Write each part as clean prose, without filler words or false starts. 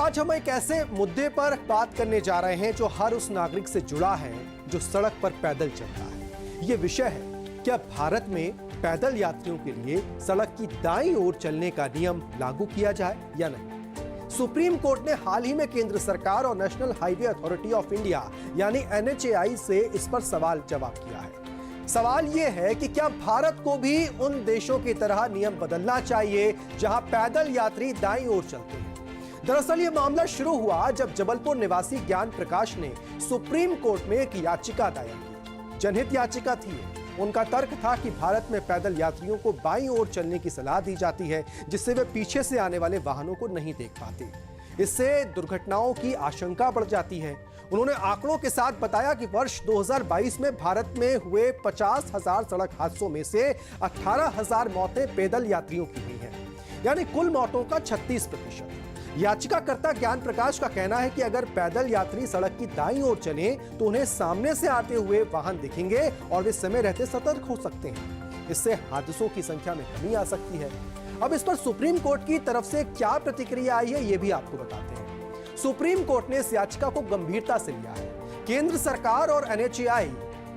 आज हम एक ऐसे मुद्दे पर बात करने जा रहे हैं जो हर उस नागरिक से जुड़ा है जो सड़क पर पैदल चलता है। यह विषय है, क्या भारत में पैदल यात्रियों के लिए सड़क की दाईं ओर चलने का नियम लागू किया जाए या नहीं। सुप्रीम कोर्ट ने हाल ही में केंद्र सरकार और national highway authority of India यानी NHAI से इस पर सवाल जवाब किया है। सवाल यह है कि क्या भारत को भी उन देशों की तरह नियम बदलना चाहिए जहां पैदल यात्री दाईं ओर चलते हैं। दरअसल यह मामला शुरू हुआ जब जबलपुर निवासी ज्ञान प्रकाश ने सुप्रीम कोर्ट में एक याचिका दायर की। जनहित याचिका थी। उनका तर्क था कि भारत में पैदल यात्रियों को बाईं ओर चलने की सलाह दी जाती है, जिससे वे पीछे से आने वाले वाहनों को नहीं देख पाते। इससे दुर्घटनाओं की आशंका बढ़ जाती है। उन्होंने आंकड़ों के साथ बताया कि वर्ष 2022 में भारत में हुए 50,000 सड़क हादसों में से 18,000 मौतें पैदल यात्रियों की हुई हैं, यानी कुल मौतों का 36%। याचिकाकर्ता ज्ञान प्रकाश का कहना है कि अगर पैदल यात्री सड़क की दाईं ओर चले तो उन्हें सामने से आते हुए वाहन दिखेंगे और वे समय रहते सतर्क हो सकते हैं। इससे हादसों की संख्या में कमी आ सकती है। अब इस पर सुप्रीम कोर्ट की तरफ से क्या प्रतिक्रिया आई है, यह भी आपको बताते हैं। सुप्रीम कोर्ट ने इस याचिका को गंभीरता से लिया है। केंद्र सरकार और NHAI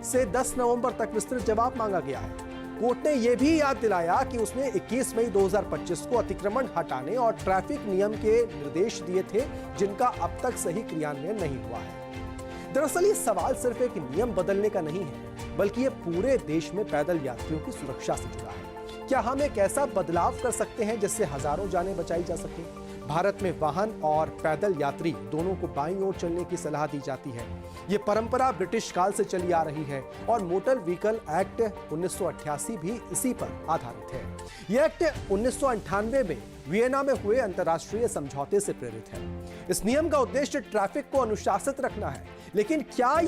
से 10 नवंबर तक विस्तृत जवाब मांगा गया है। कोर्ट ने यह भी याद दिलाया कि उसने 21 मई 2025 को अतिक्रमण हटाने और ट्रैफिक नियम के निर्देश दिए थे, जिनका अब तक सही क्रियान्वयन नहीं हुआ है। दरअसल ये सवाल सिर्फ एक नियम बदलने का नहीं है, बल्कि ये पूरे देश में पैदल यात्रियों की सुरक्षा से जुड़ा है। क्या हम एक ऐसा बदलाव कर सकते हैं जिससे हजारों जानें बचाई जा सके। भारत में वाहन और पैदल यात्री दोनों को बाईं ओर चलने की सलाह दी जाती है। यह परंपरा ब्रिटिश काल से चली आ रही है और मोटर व्हीकल एक्ट 1988 भी इसी पर आधारित है। यह एक्ट 1998 में वियना में हुए अंतर्राष्ट्रीय समझौते से प्रेरित है। इस नियम का उद्देश्य ट्रैफिक को अनुशासित रखना है, लेकिन क्या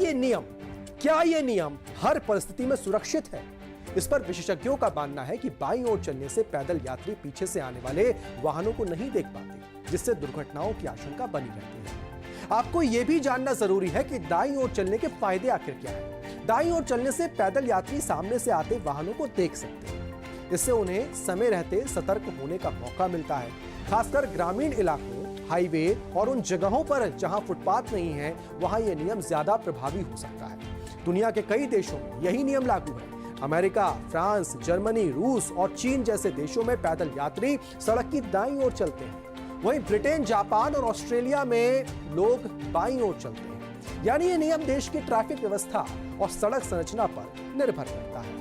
यह नियम हर परिस्थिति में सुरक्षित है? इस पर विशेषज्ञों का मानना है कि बाईं ओर चलने से पैदल यात्री पीछे से आने वाले वाहनों को नहीं देख पाते, जिससे दुर्घटनाओं की आशंका बनी रहती है। आपको यह भी जानना जरूरी है कि दाईं ओर चलने के फायदे आखिर क्या हैं। दाईं ओर चलने से पैदल यात्री सामने से आते वाहनों को देख सकते हैं। इससे उन्हें समय रहते सतर्क होने का मौका मिलता है। खासकर ग्रामीण इलाकों, हाईवे और उन जगहों पर जहां फुटपाथ नहीं है, वहां यह नियम ज्यादा प्रभावी हो सकता है। दुनिया के कई देशों में यही नियम लागू है। अमेरिका, फ्रांस, जर्मनी, रूस और चीन जैसे देशों में पैदल यात्री सड़क की दाईं ओर चलते हैं। वहीं ब्रिटेन, जापान और ऑस्ट्रेलिया में लोग बाईं ओर चलते हैं। यानी ये नियम देश की ट्रैफिक व्यवस्था और सड़क संरचना पर निर्भर करता है।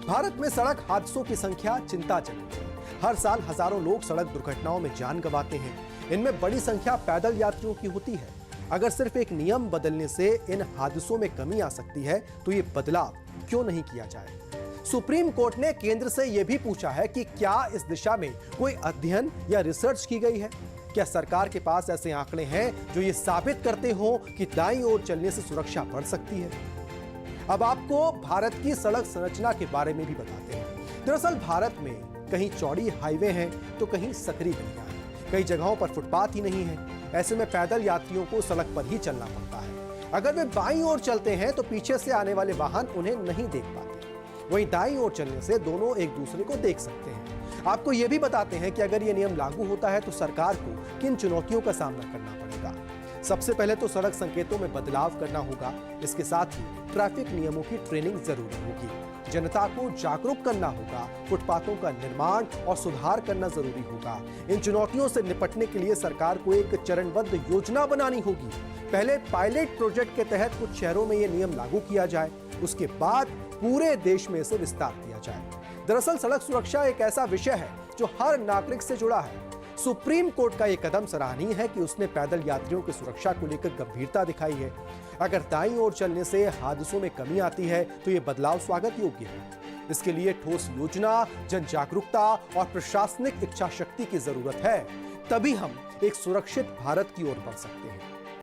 भारत में सड़क हादसों की संख्या चिंताजनक है। हर साल हजारों लोग सड़क दुर्घटनाओं में जान गंवाते हैं। इनमें बड़ी संख्या पैदल यात्रियों की होती है। अगर सिर्फ एक नियम बदलने से इन हादसों में कमी आ सकती है, तो ये बदलाव क्यों नहीं किया जाए। सुप्रीम कोर्ट ने केंद्र से यह भी पूछा है कि क्या इस दिशा में कोई अध्ययन या रिसर्च की गई है। क्या सरकार के पास ऐसे आंकड़े हैं जो ये साबित करते हो कि दाईं ओर चलने से सुरक्षा बढ़ सकती है। अब आपको भारत की सड़क संरचना के बारे में भी बताते हैं। दरअसल भारत में कहीं चौड़ी हाईवे हैं तो कहीं सकरी गलियां हैं। कई जगहों पर फुटपाथ ही नहीं है। ऐसे में पैदल यात्रियों को सड़क पर ही चलना पड़ता है। अगर वे बाईं ओर चलते हैं तो पीछे से आने वाले वाहन उन्हें नहीं देख पाते। वहीं दाईं ओर चलने से दोनों एक दूसरे को देख सकते हैं। आपको यह भी बताते हैं कि अगर यह नियम लागू होता है तो सरकार को किन चुनौतियों का सामना करना पड़ेगा। सबसे पहले तो सड़क संकेतों में बदलाव करना होगा। इसके साथ ही ट्रैफिक नियमों की ट्रेनिंग जरूरी होगी। जनता को जागरूक करना होगा। फुटपाथों का निर्माण और सुधार करना जरूरी होगा। इन चुनौतियों से निपटने के लिए सरकार को एक चरणबद्ध योजना बनानी होगी। पहले पायलट प्रोजेक्ट के तहत कुछ शहरों में यह नियम लागू किया जाए, उसके बाद पूरे देश में इसे विस्तार दिया जाए। दरअसल सड़क सुरक्षा एक ऐसा विषय है जो हर नागरिक से जुड़ा है। सुप्रीम कोर्ट का यह कदम सराहनीय है कि उसने पैदल यात्रियों की सुरक्षा को लेकर गंभीरता दिखाई है। अगर दाईं ओर चलने से हादसों में कमी आती है तो यह बदलाव स्वागत योग्य है। इसके लिए ठोस योजना, जन जागरूकता और प्रशासनिक इच्छा शक्ति की जरूरत है। तभी हम एक सुरक्षित भारत की ओर बढ़ सकते हैं।